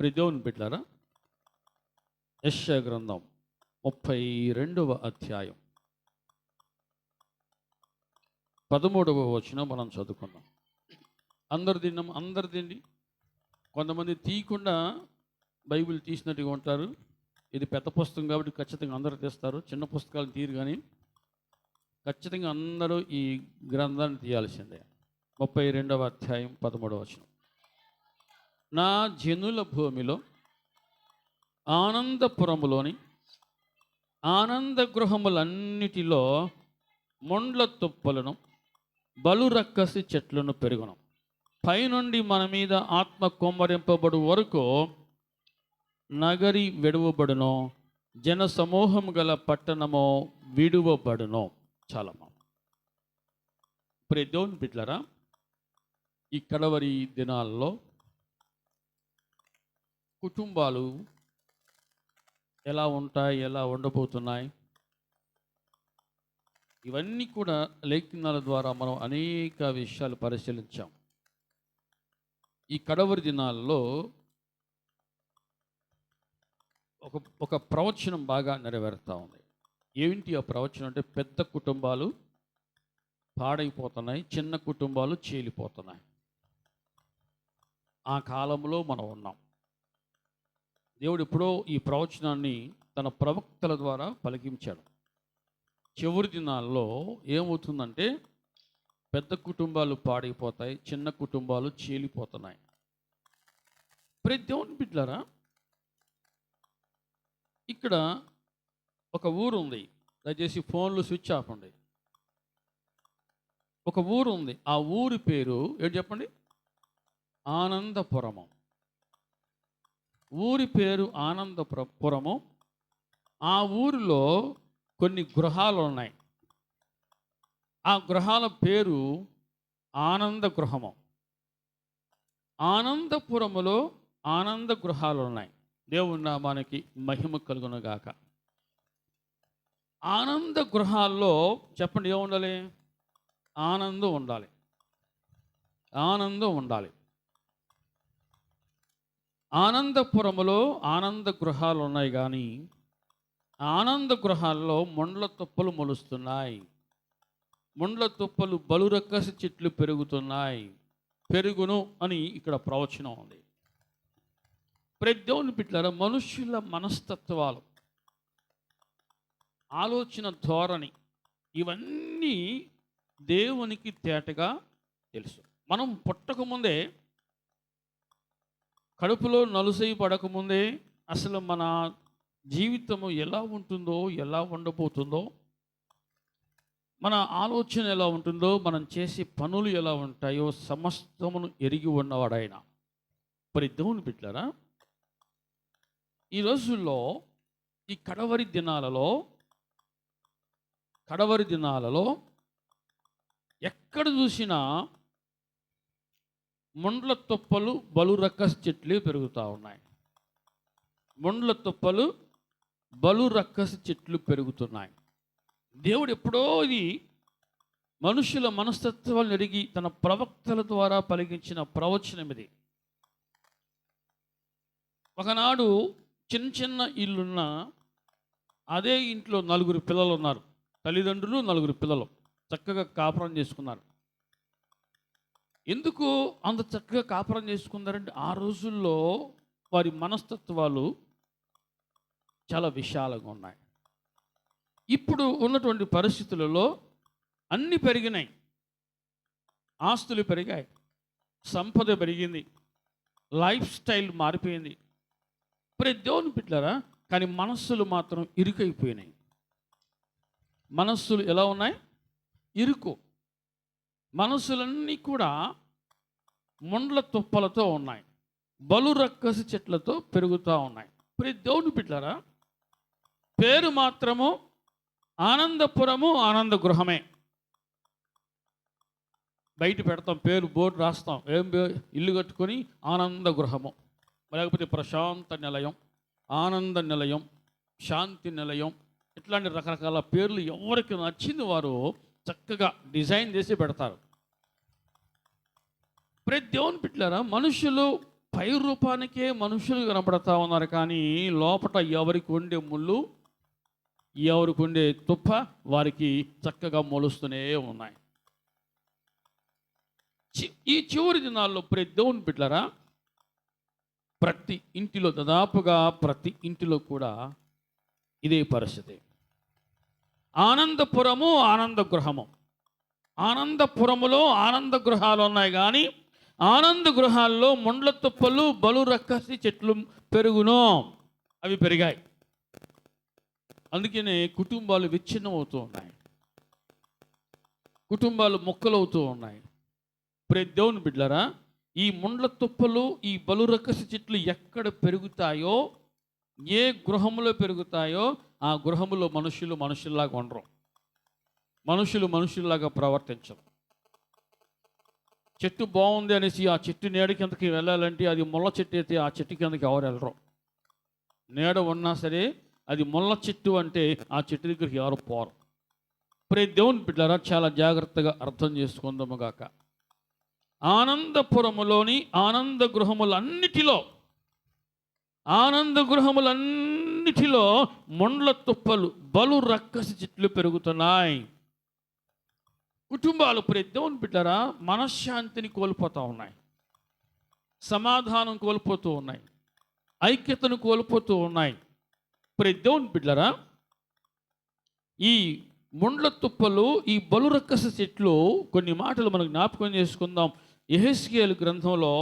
దేవుని బిడ్డలారా, యెషయా గ్రంథం 32వ అధ్యాయం 13వ వచనం మనం చదువుకున్నాం. అందరు తిండి. కొంతమంది తీయకుండా బైబిల్ తీసినట్టుగా ఉంటారు. ఇది పెద్ద పుస్తకం కాబట్టి ఖచ్చితంగా అందరూ తీస్తారు. చిన్న పుస్తకాలు తీరు, కానీ ఖచ్చితంగా అందరూ ఈ గ్రంథాన్ని తీయాల్సిందే. 32వ అధ్యాయం 13వ వచనం. నా జనుల భూమిలో ఆనందపురములోని ఆనంద గృహములన్నిటిలో మొండ్ల తుప్పలను బలురక్కసి చెట్లను పెరుగును. పైనుండి మన మీద ఆత్మ కొమ్మరింపబడు వరకు నగరి విడువబడును, జన సమూహం గల పట్టణము విడువబడును. చాలా ప్రియ దేవుని బిడ్డలారా, ఈ కడవరి దినాల్లో కుటుంబాలు ఎలా ఉంటాయి, ఎలా ఉండబోతున్నాయి, ఇవన్నీ కూడా లేఖనాల ద్వారా మనం అనేక విషయాలు పరిశీలించాం. ఈ కడవరి దినాల్లో ఒక ప్రవచనం బాగా నెరవేరుతూ ఉంది. ఏంటి ఆ ప్రవచనం అంటే, పెద్ద కుటుంబాలు పాడైపోతున్నాయి, చిన్న కుటుంబాలు చీలిపోతున్నాయి. ఆ కాలంలో మనం ఉన్నాం. దేవుడు ఎప్పుడో ఈ ప్రవచనాన్ని తన ప్రవక్తల ద్వారా పలికించాడు. చివరి దినాల్లో ఏమవుతుందంటే, పెద్ద కుటుంబాలు పాడైపోతాయి, చిన్న కుటుంబాలు చీలిపోతున్నాయి. ప్రతి దేవుని బిడ్డలారా, ఇక్కడ ఒక ఊరు ఉంది. దయచేసి ఫోన్లు స్విచ్ ఆఫ్ ఉండి. ఒక ఊరు ఉంది. ఆ ఊరి పేరు ఏంటి చెప్పండి? ఆనందపురము. ఊరి పేరు ఆనందపురము. ఆ ఊరిలో కొన్ని గృహాలు ఉన్నాయి. ఆ గృహాల పేరు ఆనంద గృహము. ఆనందపురములో ఆనంద గృహాలు ఉన్నాయి. దేవుని నామానికి మహిమ కలుగునుగాక. ఆనంద గృహాల్లో చెప్పండి ఏముండాలి? ఆనందం ఉండాలి. ఆనందం ఉండాలి. ఆనందపురములో ఆనంద గృహాలు ఉన్నాయి, కానీ ఆనంద గృహాల్లో మొండ్ల తుప్పలు మొలుస్తున్నాయి. మొండ్ల తుప్పలు బలురక్కసి చెట్లు పెరుగుతున్నాయి, పెరుగును అని ఇక్కడ ప్రవచనం ఉంది. ప్రతి దేవుని బిడ్డలారా, మనుష్యుల మనస్తత్వాలు, ఆలోచన ధోరణి, ఇవన్నీ దేవునికి తేటగా తెలుసు. మనం పుట్టకముందే, కడుపులో నలుసై పడకముందే అసలు మన జీవితము ఎలా ఉంటుందో, ఎలా ఉండబోతుందో, మన ఆలోచన ఎలా ఉంటుందో, మనం చేసే పనులు ఎలా ఉంటాయో సమస్తమును ఎరిగి ఉన్నవాడైన మరి దేవుని బిడ్డలారా, ఈ రోజుల్లో ఈ కడవరి దినాలలో ఎక్కడ చూసినా మొండ్ల తుప్పలు బలురక్కసి చెట్లు పెరుగుతూ ఉన్నాయి. మొండ్ల తుప్పలు బలురక్కసి చెట్లు పెరుగుతున్నాయి. దేవుడు ఎప్పుడో ఇది మనుషుల మనస్తత్వాలను ఎరిగి తన ప్రవక్తల ద్వారా పలికించిన ప్రవచనం ఇది. ఒకనాడు చిన్న చిన్న ఇల్లున్న అదే ఇంట్లో 4 పిల్లలు ఉన్నారు. తల్లిదండ్రులు, 4 పిల్లలు చక్కగా కాపురం చేసుకున్నారు. ఎందుకు అంత చక్కగా కాపురం చేసుకున్నారంటే, ఆ రోజుల్లో వారి మనస్తత్వాలు చాలా విశాలంగా ఉన్నాయి. ఇప్పుడు ఉన్నటువంటి పరిస్థితులలో అన్నీ పెరిగినాయి. ఆస్తులు పెరిగాయి, సంపద పెరిగింది, లైఫ్ స్టైల్ మారిపోయింది. ప్రతి దేవుని బిడ్డలారా, కానీ మనస్సులు మాత్రం ఇరుకైపోయినాయి. మనస్సులు ఎలా ఉన్నాయి? ఇరుకు. మనస్సులన్నీ కూడా మొండ్ల తుప్పలతో ఉన్నాయి, బలురక్కసి చెట్లతో పెరుగుతూ ఉన్నాయి. ప్రతి దేవుని బిడ్డలారా, పేరు మాత్రము ఆనందపురము, ఆనంద గృహమే. బయట పెడతాం, పేరు బోర్డు రాస్తాం, ఇల్లు కట్టుకొని ఆనంద గృహము, లేకపోతే ప్రశాంత నిలయం, ఆనంద నిలయం, శాంతి నిలయం, ఇట్లాంటి రకరకాల పేర్లు ఎవరికి నచ్చింది వారు చక్కగా డిజైన్ చేసి పెడతారు. ప్రతి దేవుని బిడ్డలారా, మనుషులు పై రూపానికే మనుషులు కనపడతా ఉన్నారు, కానీ లోపల ఎవరికి ఉండే ముళ్ళు, ఎవరికి ఉండే తుప్ప వారికి చక్కగా మొలుస్తూనే ఉన్నాయి. ఈ చివరి దినాల్లో దేవుని బిడ్డలారా, ప్రతి ఇంటిలో, దాదాపుగా ప్రతి ఇంటిలో కూడా ఇదే పరిస్థితి. ఆనందపురము, ఆనంద గృహము. ఆనందపురములో ఆనంద గృహాలు ఉన్నాయి, కానీ ఆనంద గృహాల్లో ముండ్ల తుప్పలు, బలు రక్కసి చెట్లు పెరుగును, అవి పెరిగాయి. అందుకనే కుటుంబాలు విచ్ఛిన్నం అవుతూ ఉన్నాయి, కుటుంబాలు మొక్కలవుతూ ఉన్నాయి. దేవుని బిడ్డలారా, ఈ ముండ్ల తుప్పలు, ఈ బలు రక్కసి చెట్లు ఎక్కడ పెరుగుతాయో, ఏ గృహంలో పెరుగుతాయో ఆ గృహములో మనుషులు మనుషుల్లాగా ఉండరు, మనుషులు మనుషుల్లాగా ప్రవర్తించరు. చెట్టు బాగుంది అనేసి ఆ చెట్టు నీడ కిందకి వెళ్ళాలంటే అది ముళ్ళ చెట్టు అయితే ఆ చెట్టు కిందకి ఎవరు వెళ్ళరు. నీడ ఉన్నా సరే అది ముళ్ళ చెట్టు అంటే ఆ చెట్టు దగ్గరికి ఎవరు పోరు. దేవుని బిడ్డలారా, చాలా జాగ్రత్తగా అర్థం చేసుకుందాము గాక. ఆనందపురములోని ఆనంద గృహములన్నిటిలో, ఆనంద గృహములన్నిటిలో ముండ్ల తుప్పలు, బలు రక్కసి చెట్లు పెరుగుతున్నాయి. కుటుంబాలు దేవుని బిడ్డలారా మనశ్శాంతిని కోల్పోతూ ఉన్నాయి, సమాధానం కోల్పోతూ ఉన్నాయి, ఐక్యతను కోల్పోతూ ఉన్నాయి. దేవుని బిడ్డలారా, ఈ ముండ్ల తుప్పలు, ఈ బలు రక్కసి చెట్లు, కొన్ని మాటలు మనం జ్ఞాపకం చేసుకుందాం. యెహెజ్కేలు గ్రంథంలో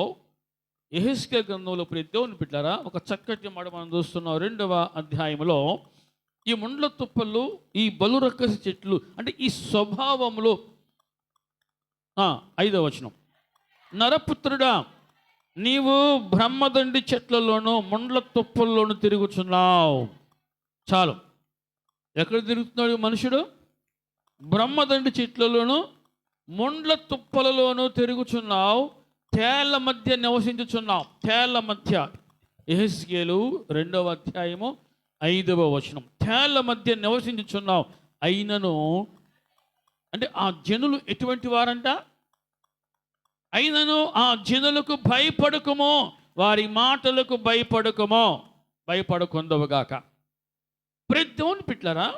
దేవుని బిడ్డలారా ఒక చక్కటి మాట మనం చూస్తున్నాం. 2వ అధ్యాయంలో ఈ ముండ్ల తుప్పలు, ఈ బలు రక్కసి చెట్లు అంటే ఈ స్వభావంలో 5వ వచనం, నరపుత్రుడా, నీవు బ్రహ్మదండి చెట్లలోనూ ముండ్ల తుప్పల్లోనూ తిరుగుచున్నావు. చాలు. ఎక్కడ తిరుగుతున్నాడు మనుషుడు? బ్రహ్మదండి చెట్లలోనూ ముండ్ల తుప్పలలోనూ తిరుగుచున్నావు, తేళ్ల మధ్య నివసించుచున్నావు. తేళ్ల మధ్య, యెహెజ్కేలు 2వ అధ్యాయము 5వ వచనం. తేళ్ల మధ్య నివసించుచున్నావు. అయినను అంటే ఆ జనులు ఎటువంటి వారంట? అయినను ఆ జనులకు భయపడకుమో, వారి మాటలకు భయపడకుమో, భయపడకుందవుగాక. దేవుని బిడ్డలారా,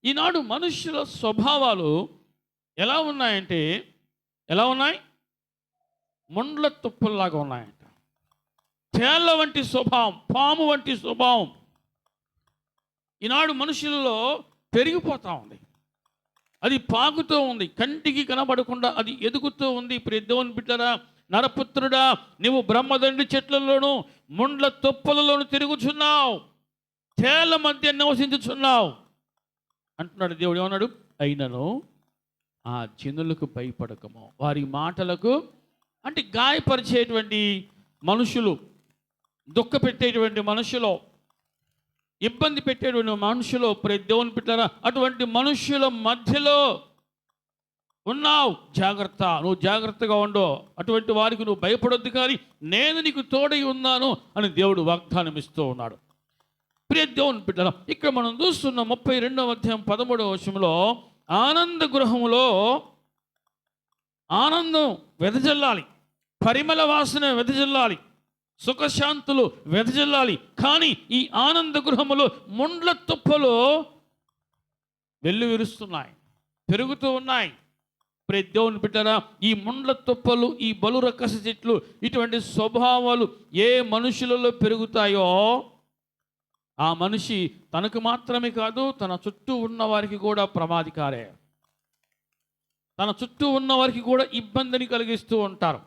ఈనాడు మనుషుల స్వభావాలు ఎలా ఉన్నాయంటే, ఎలా ఉన్నాయి? ముండ్ల తుప్పల్లాగా ఉన్నాయంట. తేళ్ల వంటి స్వభావం, పాము వంటి స్వభావం ఈనాడు మనుషులలో పెరిగిపోతూ ఉంది. అది పాకుతూ ఉంది, కంటికి కనబడకుండా అది ఎదుగుతూ ఉంది. దేవుని బిడ్డలారా, నరపుత్రుడా, నీవు బ్రహ్మదండి చెట్లలోనూ ముండ్ల తుప్పలలోనూ తిరుగుచున్నావు, తేళ్ల మధ్య నివసించుచున్నావు అంటున్నాడు దేవుడు. ఏమన్నాడు? అయినను ఆ జనులకు భయపడకము, వారి మాటలకు, అంటే గాయపరిచేటువంటి మనుషులు, దుఃఖ పెట్టేటువంటి మనుషులు, ఇబ్బంది పెట్టేటువంటి మనుషులు, దేవుని బిడ్డలారా, అటువంటి మనుషుల మధ్యలో ఉన్నావు. జాగ్రత్త, నువ్వు జాగ్రత్తగా ఉండవు. అటువంటి వారికి నువ్వు భయపడొద్దు, కానీ నేను నీకు తోడై ఉన్నాను అని దేవుడు వాగ్దానం ఇస్తూ ఉన్నాడు. దేవుని బిడ్డలారా, ఇక్కడ మనం చూస్తున్న 32వ అధ్యాయం 13వ వచనంలో ఆనంద గృహములో ఆనందం వెదజల్లాలి, పరిమళ వాసన వెదజల్లాలి, సుఖశాంతులు వెదజల్లాలి. కానీ ఈ ఆనంద గృహములో ముండ్ల తుప్పలు వెల్లు విరుస్తున్నాయి, పెరుగుతూ ఉన్నాయి. దేవుని బిడ్డలారా, ఈ ముండ్ల తుప్పలు, ఈ బలు రక్కసి చెట్లు, ఇటువంటి స్వభావాలు ఏ మనుషులలో పెరుగుతాయో ఆ మనిషి తనకు మాత్రమే కాదు, తన చుట్టూ ఉన్న వారికి కూడా ప్రమాదకారే, తన చుట్టూ ఉన్న వారికి కూడా ఇబ్బందిని కలిగిస్తూ ఉంటారు.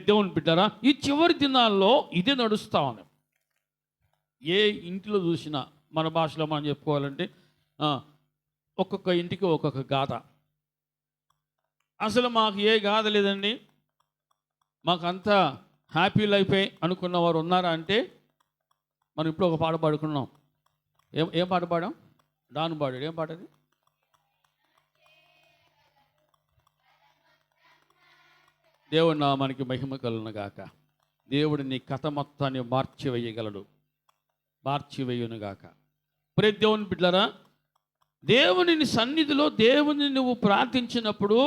దేవుని బిడ్డలారా, ఈ చివరి దినాల్లో ఇదే నడుస్తూ ఉంది. ఏ ఇంటిలో చూసినా, మన భాషలో మనం చెప్పుకోవాలంటే ఒక్కొక్క ఇంటికి ఒక్కొక్క గాథ. అసలు మాకు ఏ గాథ లేదండి, మాకు అంతా హ్యాపీ లైఫే అనుకున్న వారు ఉన్నారా అంటే, మనం ఇప్పుడు ఒక పాట పాడుకున్నాం. ఏం పాట పాడాం? డాను పాడాడు. ఏం పాట అది? దేవుడి నామానికి మహిమ కలుగును గాక. దేవుడు నీ కథ మొత్తాన్ని మార్చివేయును గాక. దేవుని బిడ్డలారా, దేవుని సన్నిధిలో దేవుని నువ్వు ప్రార్థించినప్పుడు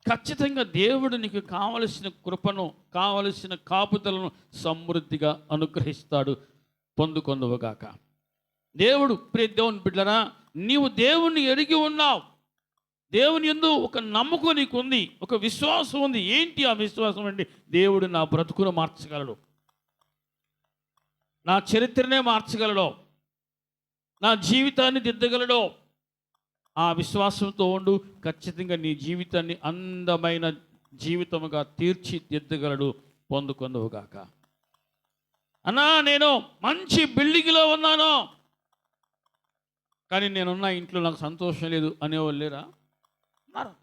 ఖచ్చితంగా దేవుడు నీకు కావలసిన కృపను, కావలసిన కాపుదలను సమృద్ధిగా అనుగ్రహిస్తాడు. పొందుకొందువుగాక. దేవుడు, ప్రియ దేవుని బిడ్డలారా, నీవు దేవుణ్ణి ఎరిగి ఉన్నావు. దేవుని యందు ఒక నమ్మకం నీకు ఉంది, ఒక విశ్వాసం ఉంది. ఏంటి ఆ విశ్వాసం అండి? దేవుడు నా బ్రతుకును మార్చగలడు, నా చరిత్రనే మార్చగలడు, నా జీవితాన్ని దిద్దగలడు. ఆ విశ్వాసంతో ఉండు. ఖచ్చితంగా నీ జీవితాన్ని అందమైన జీవితముగా తీర్చిదిద్దగలడు. పొందుకొందువుగాక. అన్నా, నేను మంచి బిల్డింగ్లో ఉన్నాను, కానీ నేనున్న ఇంట్లో నాకు సంతోషం లేదు అనేవాళ్ళు లేరా? ఉన్నారు.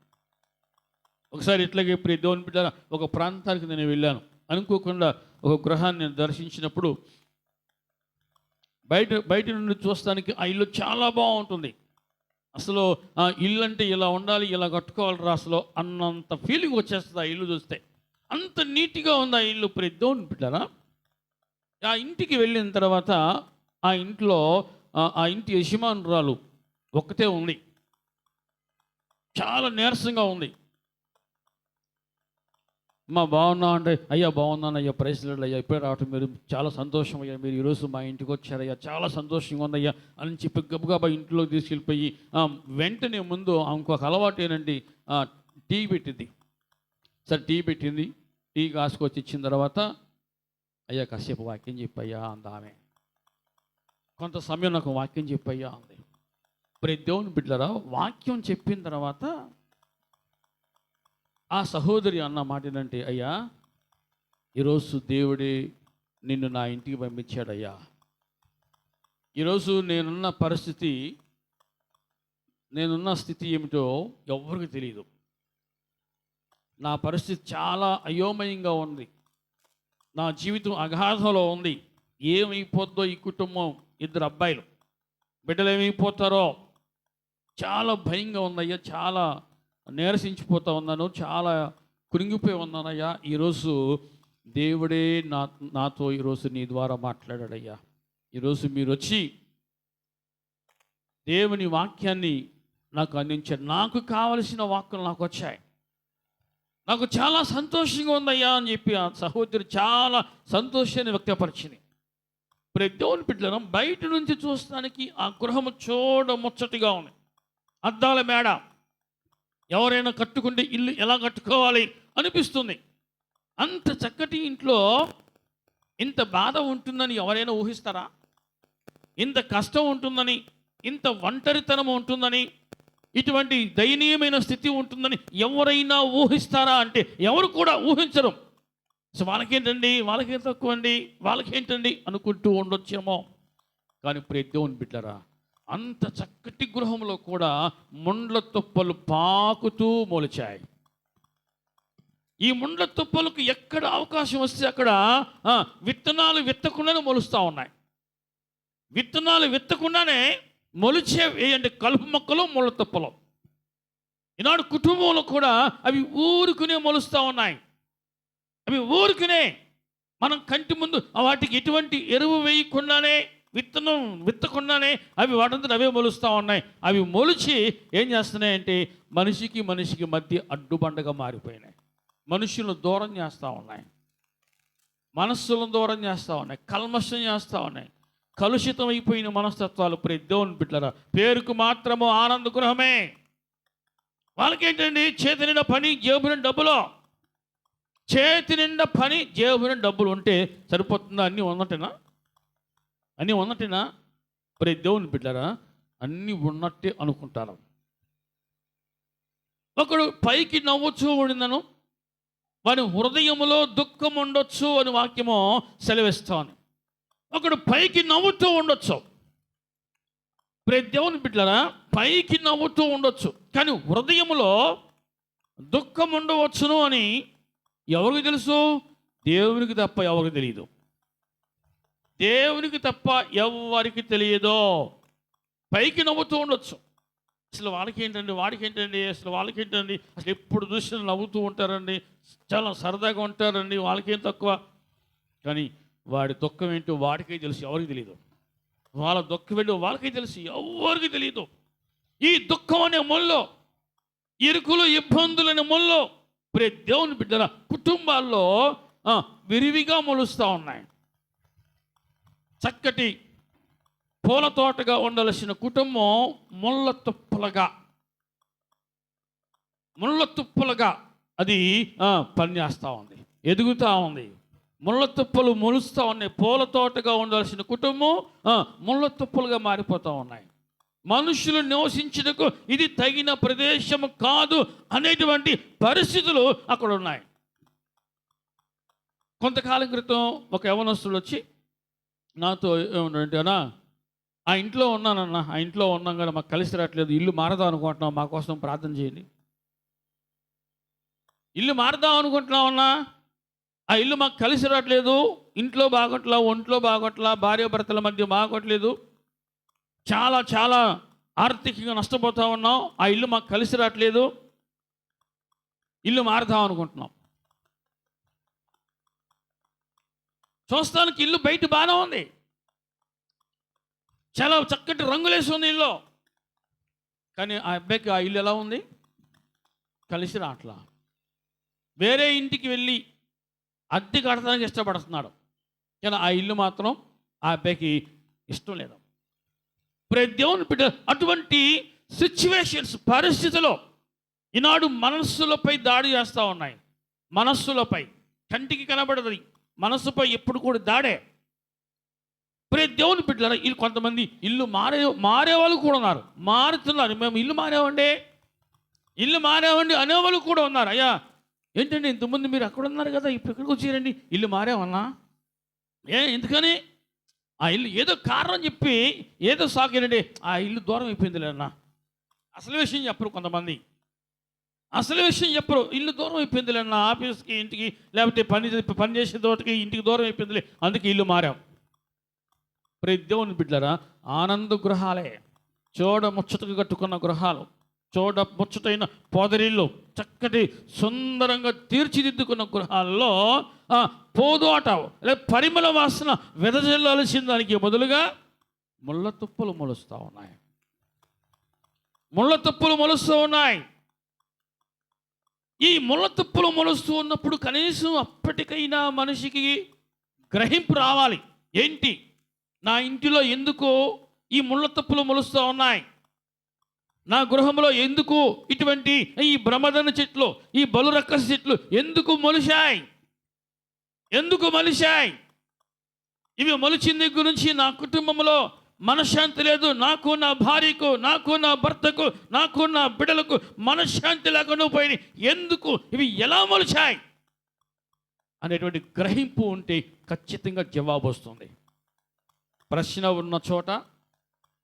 ఒకసారి ఇట్లాగే ప్రియ దేవుని బిడ్డలారా, ఒక ప్రాంతానికి నేను వెళ్ళాను. అనుకోకుండా ఒక గృహాన్ని నేను దర్శించినప్పుడు బయట నుండి చూస్తానికి ఆ ఇల్లు చాలా బాగుంటుంది. అసలు ఆ ఇల్లు అంటే ఇలా ఉండాలి, ఇలా కట్టుకోవాలి అసలు అన్నంత ఫీలింగ్ వచ్చేస్తుంది ఆ ఇల్లు చూస్తే. అంత నీట్గా ఉంది ఆ ఇల్లు. ప్రియ దేవుని బిడ్డలారా, ఆ ఇంటికి వెళ్ళిన తర్వాత ఆ ఇంట్లో ఆ ఇంటి యజమానురాలు ఒక్కతే ఉంది. చాలా నీరసంగా ఉంది. మా బాగున్నా అంటే, అయ్యా బాగున్నాను అయ్యా, ప్రైజ్లార్డ్ అయ్యా, ఇప్పుడే రావటం, మీరు చాలా సంతోషం అయ్యా, మీరు ఈరోజు మా ఇంటికి వచ్చారయ్యా, చాలా సంతోషంగా ఉందయ్యా అని చెప్పి గబగబా ఇంట్లోకి తీసుకెళ్ళిపోయి వెంటనే ముందు ఇంకొక అలవాటు ఏంటంటే టీ పెట్టింది. సరే టీ పెట్టింది. టీ కాసుకొచ్చి ఇచ్చిన తర్వాత, అయ్యా కాసేపు వాక్యం చెప్పయ్యా అంది ఆమె. కొంత సమయం నాకు వాక్యం చెప్పయ్యా అంది. ప్రియ దేవుని బిడ్డలారా, వాక్యం చెప్పిన తర్వాత ఆ సహోదరి అన్న మాట ఏంటంటే, అయ్యా ఈరోజు దేవుడే నిన్ను నా ఇంటికి పంపించాడయ్యా. ఈరోజు నేనున్న స్థితి ఏమిటో ఎవరికి తెలియదు. నా పరిస్థితి చాలా అయోమయంగా ఉంది. నా జీవితం అగాధంలో ఉంది. ఏమైపోద్దో ఈ కుటుంబం, 2 అబ్బాయిలు, బిడ్డలు ఏమైపోతారో చాలా భయంగా ఉందయ్యా, చాలా నీరసించిపోతా ఉన్నాను, చాలా కృంగిపోయి ఉన్నానయ్యా. ఈరోజు దేవుడే నాతో ఈరోజు నీ ద్వారా మాట్లాడాడయ్యా. ఈరోజు మీరు వచ్చి దేవుని వాక్యాన్ని నాకు అందించారు. నాకు కావలసిన వాక్కులు నాకు వచ్చాయి. నాకు చాలా సంతోషంగా ఉందయ్యా అని చెప్పి ఆ సహోదరి చాలా సంతోషాన్ని వ్యక్తపరిచింది. ప్రియ దేవుని బిడ్డలారా, బయట నుంచి చూస్తానికి ఆ గృహము చూడముచ్చటిగా ఉంది. అద్దాల మేడ, ఎవరైనా కట్టుకుంటే ఇల్లు ఎలా కట్టుకోవాలి అనిపిస్తుంది. అంత చక్కటి ఇంట్లో ఇంత బాధ ఉంటుందని ఎవరైనా ఊహిస్తారా? ఇంత కష్టం ఉంటుందని, ఇంత ఒంటరితనం ఉంటుందని, ఇటువంటి దయనీయమైన స్థితి ఉంటుందని ఎవరైనా ఊహిస్తారా అంటే ఎవరు కూడా ఊహించరు. సో వాళ్ళకేంటండి, వాళ్ళకేం తక్కువ అండి, వాళ్ళకేంటండి అనుకుంటూ ఉండొచ్చేమో. కానీ ప్రియ దేవుని బిడ్డలారా, అంత చక్కటి గృహంలో కూడా ముండ్ల తుప్పలు పాకుతూ మొలిచాయి. ఈ ముండ్ల తుప్పలకు ఎక్కడ అవకాశం వస్తే అక్కడ విత్తనాలు విత్తకుండానే మొలుస్తూ ఉన్నాయి. విత్తనాలు విత్తకుండానే మొలిచేవి అంటే కలుపు మొక్కలు, ముళ్ళ తుప్పలు. ఈనాడు కుటుంబంలో కూడా అవి ఊరుకునే మొలుస్తూ ఉన్నాయి. అవి ఊరుకునే మనం కంటి ముందు వాటికి ఎటువంటి ఎరువు వేయకుండానే, విత్తనం విత్తకుండానే అవి వాటంతా అవే మొలుస్తూ ఉన్నాయి. అవి మొలిచి ఏం చేస్తున్నాయంటే మనిషికి మధ్య అడ్డుబండగా మారిపోయినాయి. మనుషులను దూరం చేస్తూ ఉన్నాయి, మనస్సులను దూరం చేస్తూ ఉన్నాయి, కల్మషం చేస్తూ ఉన్నాయి. కలుషితం అయిపోయిన మనస్తత్వాలు. ప్రియ దేవుని బిడ్డలారా, పేరుకు మాత్రము ఆనంద గృహమే. వాళ్ళకేంటండి, చేతి నిండా పని, జేబు నిండా డబ్బులు. చేతి నిండా పని, జేబు నిండా డబ్బులు ఉంటే సరిపోతుందా? అన్నీ ఉన్నట్టేనా? ప్రియ దేవుని బిడ్డలారా, అన్నీ ఉన్నట్టే అనుకుంటారు. ఒకడు పైకి నవ్వుచూ ఉండినను వాని హృదయములో దుఃఖం ఉండొచ్చు అని వాక్యము సెలవిస్తాను. ఒకడు పైకి నవ్వుతూ ఉండొచ్చు. ప్రియ దేవుని బిడ్డలారా, పైకి నవ్వుతూ ఉండొచ్చు, కానీ హృదయములో దుఃఖం ఉండవచ్చును అని ఎవరికి తెలుసు? దేవునికి తప్ప ఎవరికి తెలియదు. దేవునికి తప్ప ఎవరికి తెలియదో. పైకి నవ్వుతూ ఉండొచ్చు. అసలు వాళ్ళకేంటండి, వాడికేంటండి, అసలు వాళ్ళకేంటండి, అసలు ఎప్పుడు చూసినా నవ్వుతూ ఉంటారండి, చాలా సరదాగా ఉంటారండి, వాళ్ళకేం తక్కువ. కానీ వాడి దుఃఖం ఏంటో వాడికే తెలుసు, ఎవరికి తెలియదు. వాళ్ళ దుఃఖం ఏంటో వాళ్ళకే తెలుసు, ఎవరికి తెలియదు. ఈ దుఃఖం అనే మొల్లో ఇరుకులు, ఇబ్బందులని ముళ్ళు ప్రతి దేవుని బిడ్డల కుటుంబాల్లో విరివిగా మొలుస్తూ ఉన్నాయి. చక్కటి పూల తోటగా ఉండవలసిన కుటుంబం ముళ్ళ తుప్పలుగా అది పనిచేస్తూ ఉంది, ఎదుగుతూ ఉంది. ముళ్ళ తుప్పలు మొలుస్తూ ఉన్నాయి. పూల తోటగా ఉండవలసిన కుటుంబం ముళ్ళ తుప్పలుగా మారిపోతూ ఉన్నాయి. మనుషులు నివసించుటకు ఇది తగిన ప్రదేశం కాదు అనేటువంటి పరిస్థితులు అక్కడ ఉన్నాయి. కొంతకాలం క్రితం ఒక యవనస్తుడు వచ్చి నాతో ఏమన్నాడంటే, అన్నా ఆ ఇంట్లో ఉన్నానన్నా, ఆ ఇంట్లో ఉన్నాం కానీ మాకు కలిసి రావట్లేదు, ఇల్లు మారదాం అనుకుంటున్నాం, మా కోసం ప్రార్థన చేయండి. ఇల్లు మారదాం అనుకుంటున్నామన్నా, ఆ ఇల్లు మాకు కలిసి రావట్లేదు, ఇంట్లో బాగోట్లా, ఒంట్లో బాగోట్లా, భార్యాభర్తల మధ్య బాగోట్లేదు, చాలా చాలా ఆర్థికంగా నష్టపోతూ ఉన్నాం, ఆ ఇల్లు మాకు కలిసి రావట్లేదు, ఇల్లు మారదాం అనుకుంటున్నాం. చూస్తానికి ఇల్లు బయట బాగానే ఉంది, చాలా చక్కటి రంగులేసి ఉంది ఇల్లు, కానీ ఆ అబ్బాయికి ఆ ఇల్లు ఎలా ఉంది, కలిసి రావట్లా. వేరే ఇంటికి వెళ్ళి అద్దె కడతానికి ఇష్టపడుతున్నాడు, కానీ ఆ ఇల్లు మాత్రం ఆ అబ్బాయికి ఇష్టం లేదు. ప్రతి దేవుని బిడ్డ అటువంటి సిచ్యువేషన్స్, పరిస్థితుల్లో ఈనాడు మనస్సులపై దాడి చేస్తూ ఉన్నాయి. మనస్సులపై, కంటికి కనబడదు, మనస్సుపై ఎప్పుడు కూడా దాడే. ప్రతి దేవుని బిడ్డలారా, వీళ్ళు కొంతమంది ఇల్లు మారేవాళ్ళు కూడా ఉన్నారు, మారుతున్నారు. మేము ఇల్లు మారేవండి అనేవాళ్ళు కూడా ఉన్నారు. అయ్యా ఏంటండి ఇంతకుముందు మీరు అక్కడ ఉన్నారు కదా, ఇప్పుడు ఎక్కడికి వచ్చారండి, ఇల్లు మారేవన్నా, ఎందుకని ఆ ఇల్లు ఏదో కారణం చెప్పి ఏదో సాకేనండి, ఆ ఇల్లు దూరం అయిపోయింది లేదన్నా. అసలు విషయం చెప్పరు కొంతమంది, అసలు విషయం చెప్పరు. ఇల్లు దూరం అయిపోయింది లేదన్నా, ఆఫీస్కి ఇంటికి, లేకపోతే పని చేసే తోటకి ఇంటికి దూరం అయిపోయిందిలే, అందుకే ఇల్లు మారాం. ప్రతి దేవుని బిడ్డలారా, ఆనంద గృహాలే, చూడ ముచ్చటగా కట్టుకున్న గృహాలు, చూడ ముచ్చటైన పొదరిల్లు, చక్కటి సుందరంగా తీర్చిదిద్దుకున్న గృహాల్లో పోదోట లేదా పరిమళ వాసన వెదజల్లాల్సిన దానికి బదులుగా ముళ్ళ తుప్పలు మొలుస్తూ ఉన్నాయి. ఈ ముళ్ళ తుప్పలు మొలుస్తూ ఉన్నప్పుడు కనీసం అప్పటికైనా మనిషికి గ్రహింపు రావాలి. ఏంటి, నా ఇంటిలో ఎందుకు ఈ ముళ్ళ తుప్పలు మొలుస్తూ ఉన్నాయి, నా గృహంలో ఎందుకు ఇటువంటి ఈ బ్రహ్మదన చెట్లు, ఈ బలురక్కస చెట్లు ఎందుకు మొలిశాయి? ఇవి మొలిచిన దగ్గర నుంచి నా కుటుంబంలో మనశ్శాంతి లేదు, నాకు, నా భార్యకు, నాకు, నా భర్తకు, నాకు, నా బిడ్డలకు మనశ్శాంతి లేకుండా పోయినాయి. ఎందుకు, ఇవి ఎలా మొలిచాయి అనేటువంటి గ్రహింపు ఉంటే ఖచ్చితంగా జవాబు వస్తుంది. ప్రశ్న ఉన్న చోట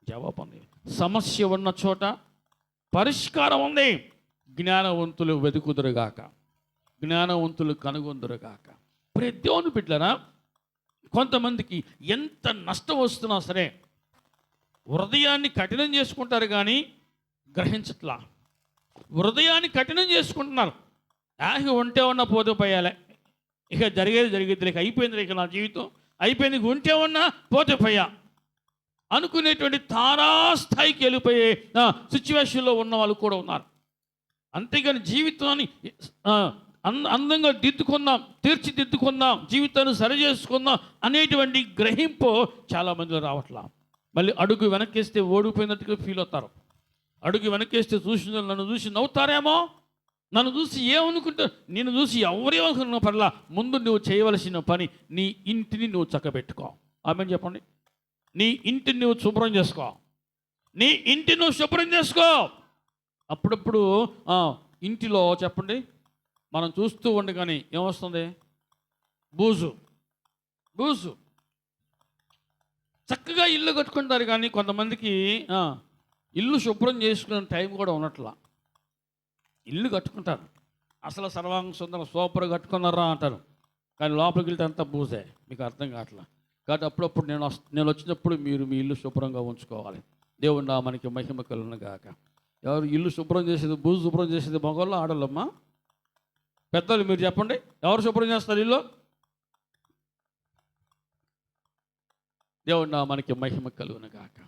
జవాబు ఉంది, సమస్య ఉన్న చోట పరిష్కారం ఉంది. జ్ఞానవంతులు వెతుకుదురుగాక, జ్ఞానవంతులు కనుగొందురుగాక. ప్రతి దేవుని బిడ్డలారా, కొంతమందికి ఎంత నష్టం వస్తున్నా సరే హృదయాన్ని కఠినం చేసుకుంటారు కానీ గ్రహించట్లా. హృదయాన్ని కఠినం చేసుకుంటున్నారు. ఉంటే ఉన్నా పోతే పోయాలే, ఇక జరిగేది ఇక అయిపోయింది, ఇక నా జీవితం అయిపోయింది, ఉంటే ఉన్నా పోతే పోయా అనుకునేటువంటి తారాస్థాయికి వెళ్ళిపోయే సిచ్యువేషన్లో ఉన్న వాళ్ళు కూడా ఉన్నారు. అంతేగాని జీవితాన్ని అందంగా తీర్చిదిద్దుకుందాం, జీవితాన్ని సరి చేసుకుందాం అనేటువంటి గ్రహింపు చాలామందిలో రావట్లా. మళ్ళీ అడుగు వెనక్కేస్తే ఓడిపోయినట్టుగా ఫీల్ అవుతారు. అడుగు వెనక్కేస్తే చూసిన నన్ను చూసి నవ్వుతారేమో, నన్ను చూసి ఏమనుకుంటారు, నేను చూసి ఎవరేమనుకున్న పర్లా, ముందు నువ్వు చేయవలసిన పని నీ ఇంటిని నువ్వు చక్కబెట్టుకో. ఆమెను చెప్పండి. నీ ఇంటిని నువ్వు శుభ్రం చేసుకో. అప్పుడప్పుడు ఇంటిలో చెప్పండి, మనం చూస్తూ ఉండగానే ఏమొస్తుంది, బూజు. చక్కగా ఇల్లు కట్టుకుంటారు కానీ కొంతమందికి ఇల్లు శుభ్రం చేసుకునే టైం కూడా ఉన్నట్లా. ఇల్లు కట్టుకుంటారు, అసలు సర్వాంగ సుందరం సూపర్ కట్టుకున్నారా అంటారు, కానీ లోపలికి వెళ్తే అంతా బూజే, మీకు అర్థం కావట్లా. కాబట్టి అప్పుడప్పుడు నేను వచ్చినప్పుడు మీరు మీ ఇల్లు శుభ్రంగా ఉంచుకోవాలి. దేవుడు మనకి మహిమ కలుగును గాక. ఎవరు ఇల్లు శుభ్రం చేసేది, బూజు శుభ్రం చేసేది మగవాళ్ళు, ఆడవాళ్ళమ్మా? పెద్దలు మీరు చెప్పండి, ఎవరు శుభ్రం చేస్తారు ఇల్లు? దేవుడు మనకి మహిమ కలుగును గాక.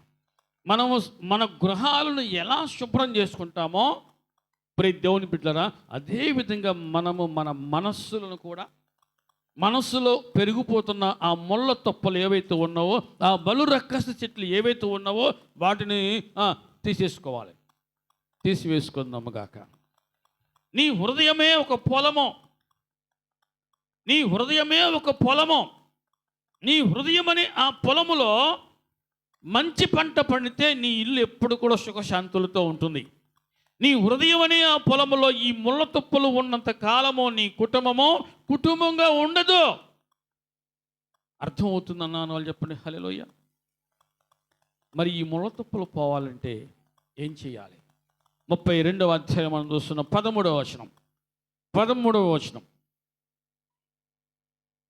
మనము మన గృహాలను ఎలా శుభ్రం చేసుకుంటామో ప్రియ దేవుని బిడ్డలారా, అదేవిధంగా మనము మన మనస్సులను కూడా, మనస్సులో పెరిగిపోతున్న ఆ ముళ్ళ తొప్పలు ఏవైతే ఉన్నావో, ఆ బలు రక్కస చెట్లు ఏవైతే ఉన్నావో వాటిని తీసేసుకోవాలి. తీసివేసుకుందాము గాక. నీ హృదయమే ఒక పొలము. నీ హృదయమే ఒక పొలము. నీ హృదయం అనే ఆ పొలములో మంచి పంట పండితే నీ ఇల్లు ఎప్పుడు కూడా సుఖశాంతులతో ఉంటుంది. నీ హృదయం అనే ఆ పొలములో ఈ ముళ్ళ తుప్పలు ఉన్నంత కాలము నీ కుటుంబంగా ఉండదు. అర్థమవుతుందన్నాను వాళ్ళు చెప్పండి. హల్లెలూయా. మరి ఈ ముళ్ళ తుప్పలు పోవాలంటే ఏం చేయాలి? 32వ అధ్యాయం మనం చూస్తున్న 13వ వచనం.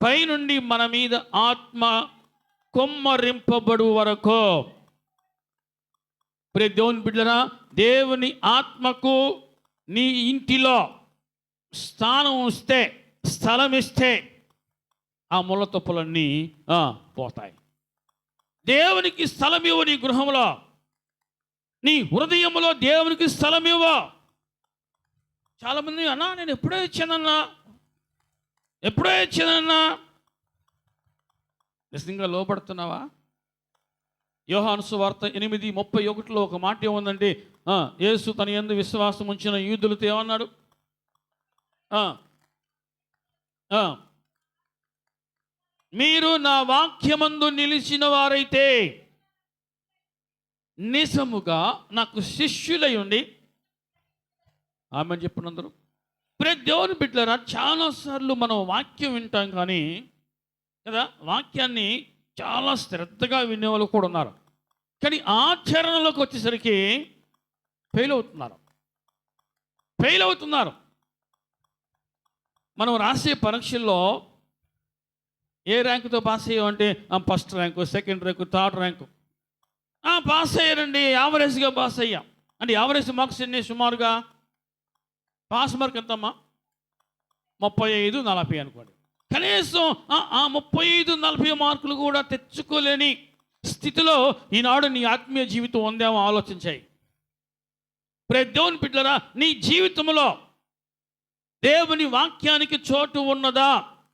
పైనుండి మన మీద ఆత్మ కొమ్మరింపబడు వరకు. ప్రియ దేవుని బిడ్డలారా, దేవుని ఆత్మకు నీ ఇంటిలో స్థలం ఇస్తే ఆ ముళ్ళ తుప్పలన్నీ పోతాయి. దేవునికి స్థలం ఇవ్వు. నీ గృహంలో, నీ హృదయంలో దేవునికి స్థలం ఇవ్వు. చాలామంది అన్నా నేను ఎప్పుడో ఇచ్చానన్నా నిజంగా లోపడుతున్నావా? యోహాను సువార్త 8:31 ఒక మాట ఏముందంటే, యేసు తన యందు విశ్వాసం ఉంచిన యూదులతో ఏమన్నాడు? మీరు నా వాక్యమందు నిలిచిన వారైతే నిజముగా నాకు శిష్యులై ఉండి. ఆమె చెప్పినందరూ. ప్రియ దేవుని బిడ్డలారా, చాలాసార్లు మనం వాక్యం వింటాం కానీ కదా, వాక్యాన్ని చాలా శ్రద్ధగా వినేవాళ్ళు కూడా ఉన్నారు. కానీ ఆచరణలోకి వచ్చేసరికి ఫెయిల్ అవుతున్నారు. మనం రాసే పరీక్షల్లో ఏ ర్యాంకుతో పాస్ అయ్యామంటే first rank, second rank, third rank pass అయ్యారండి. యావరేజ్గా పాస్ అయ్యాం అంటే యావరేజ్ మార్క్స్ ఎన్ని? సుమారుగా పాస్ మార్క్ ఎంతమ్మా? 35-40 అనుకోండి. కనీసం 35-40 మార్కులు కూడా తెచ్చుకోలేని స్థితిలో ఈనాడు నీ ఆత్మీయ జీవితం ఉందేమో ఆలోచించాయి. ప్రియ దేవుని బిడ్డలారా, నీ జీవితంలో దేవుని వాక్యానికి చోటు ఉన్నదా?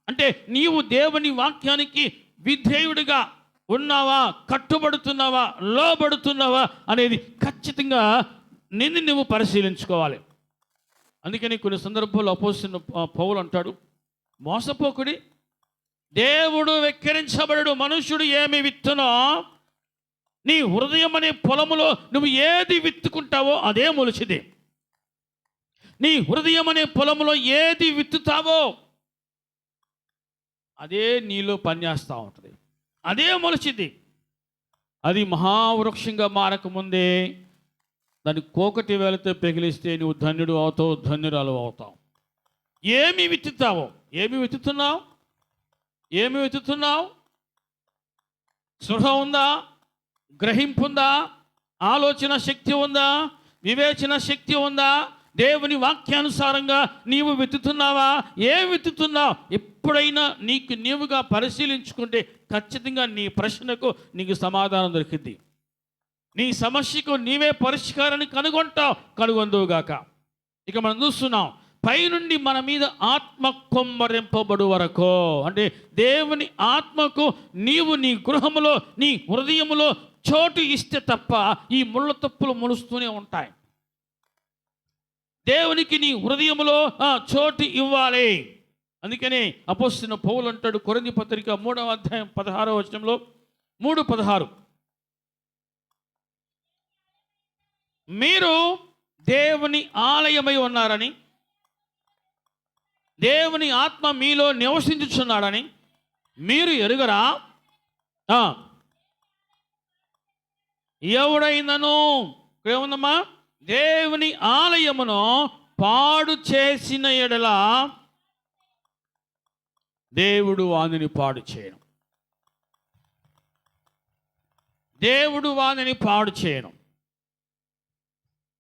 అంటే నీవు దేవుని వాక్యానికి విధేయుడిగా ఉన్నావా, కట్టుబడుతున్నావా, లోబడుతున్నావా అనేది ఖచ్చితంగా నువ్వు పరిశీలించుకోవాలి. అందుకని కొన్ని సందర్భాల్లో అపోస్తలుడైన పౌలు అంటాడు, మోసపోకుడి, దేవుడు వెక్కిరించబడడు. మనుష్యుడు ఏమి విత్తునో నీ హృదయం అనే పొలములో నువ్వు ఏది విత్తుకుంటావో అదే మొలిచిది. నీ హృదయం అనే పొలములో ఏది విత్తుతావో అదే నీలో పనిచేస్తూ ఉంటుంది, అదే మొలిచిది. అది మహావృక్షంగా మారకముందే దాన్ని కోకటి వేలతో పెగిలిస్తే నువ్వు ధన్యుడు అవుతావు, ధన్యురాలు అవుతావు. ఏమి విత్తుతున్నావు? స్పృహ ఉందా? గ్రహింపు ఉందా? ఆలోచన శక్తి ఉందా? వివేచన శక్తి ఉందా? దేవుని వాక్యానుసారంగా నీవు విత్తుతున్నావా? ఏం విత్తుతున్నావు? ఎప్పుడైనా నీవుగా పరిశీలించుకుంటే ఖచ్చితంగా నీ ప్రశ్నకు నీకు సమాధానం దొరికింది. నీ సమస్యకు నీవే పరిష్కారాన్ని కనుగొందువుగాక. ఇక మనం చూస్తున్నాం, పైనుండి మన మీద ఆత్మ కొమ్మరింపబడు వరకు. అంటే దేవుని ఆత్మకు నీవు నీ గృహములో, నీ హృదయములో చోటు ఇస్తే తప్ప ఈ ముళ్ళ తుప్పులు మొలుస్తూనే ఉంటాయి. దేవునికి నీ హృదయములో చోటు ఇవ్వాలి. అందుకనే అపోస్తలుడైన పౌలు అంటాడు, కొరింథీ పత్రిక 3వ అధ్యాయం 16వ వచనంలో, 3:16, మీరు దేవుని ఆలయమై ఉన్నారని, దేవుని ఆత్మ మీలో నివసించుచున్నాడని మీరు ఎరుగరా? ఎవడైనను ఏముందమ్మా? దేవుని ఆలయమును పాడు చేసిన ఎడల దేవుడు వానిని పాడు చేయను.